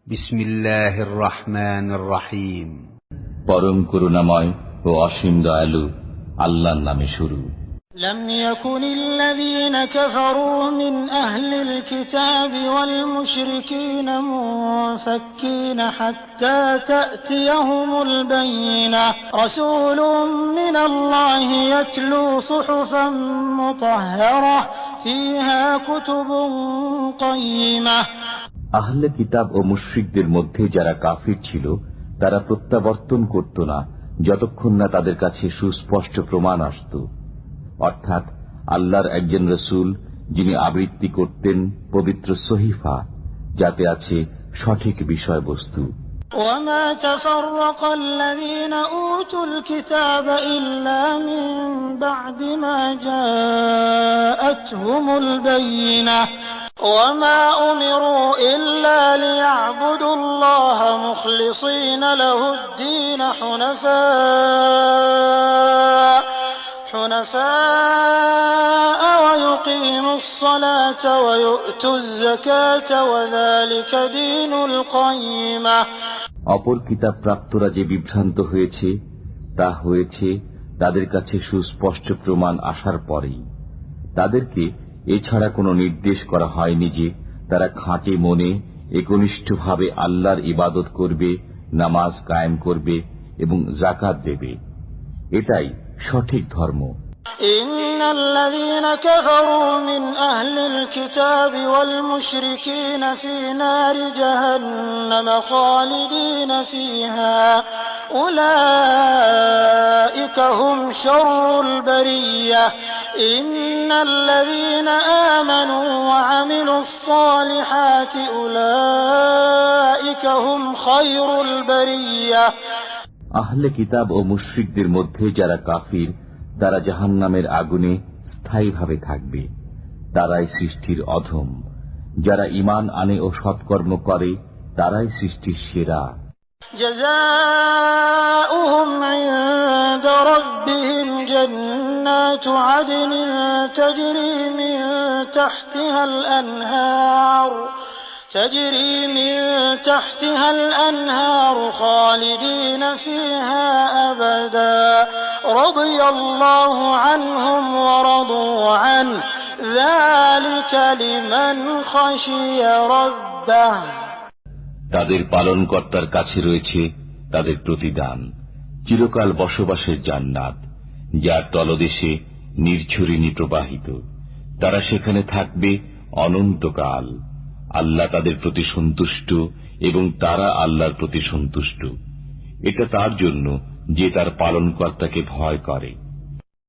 বিসমিল্লাহির রহমানির রহিম। পরম করুণাময় ও অসীম দয়ালু আল্লাহর নামে শুরু। لم يكن الذين كفروا من أهل الكتاب والمشركين منفكين حتى تأتيهم البينة رسول من الله يتلو صحفا مطهرة فيها كتب قيمة। আহলে কিতাব ও মুশরিকদের মধ্যে যারা কাফির ছিল তারা প্রত্যাবর্তন করত না যতক্ষণ না তাদের কাছে সুস্পষ্ট প্রমাণ আসত, অর্থাৎ আল্লাহর একজন রসুল যিনি আবৃত্তি করতেন পবিত্র সহিফা, যাতে আছে সঠিক বিষয়বস্তু। وما تفرق الذين أوتوا الكتاب إلا من بعد ما جاءتهم البينة وما أمروا إلا ليعبدوا الله مخلصين له الدين حنفاء ويقيموا الصلاة ويؤتوا الزكاة وذلك دين القيمة। অপর কিতাব প্রাপ্তরা যে বিভ্রান্ত হয়েছে তা হয়েছে তাদের কাছে সুস্পষ্ট প্রমাণ আসার পরেই। তাদেরকে এছাড়া কোনো নির্দেশ করা হয়নি যে তারা খাঁটি মনে একনিষ্ঠভাবে আল্লাহর ইবাদত করবে, নামাজ কায়েম করবে এবং যাকাত দেবে। এটাই সঠিক ধর্ম। إن الذين كفروا من أهل الكتاب والمشركين في نار جهنم خالدين فيها أولئك هم شر البرية إن الذين آمنوا وعملوا الصالحات أولئك هم خير البرية। আহলে কিতাব ও মুশরিকদের মধ্যে যারা কাফির তারা জাহান্নামের আগুনে স্থায়ীভাবে থাকবে। তারাই সৃষ্টির অধম। যারা ঈমান আনে ও সৎকর্ম করে তারাই সৃষ্টির সেরা। জাযাউহুম ইনদা রাব্বিহিম জান্নাতু আদনিন তাজরি মিন তাহতিহাল আনহার تجري من تحتها الأنهار خالدين فيها أبدا رضي الله عنهم ورضوا عنه ذلك لمن خشي ربه। তাদের পালনকর্তার কাছে রয়েছে তাদের প্রতিদান, চিরকাল বসবাসের জান্নাত, যার তলদেশে নির্ঝরিণী প্রবাহিত। তারা সেখানে থাকবে অনন্তকাল। আল্লাহ তাদের প্রতি সন্তুষ্ট এবং তারা আল্লাহর প্রতি সন্তুষ্ট। এটা তার জন্য যে তার পালনকর্তাকে ভয় করে।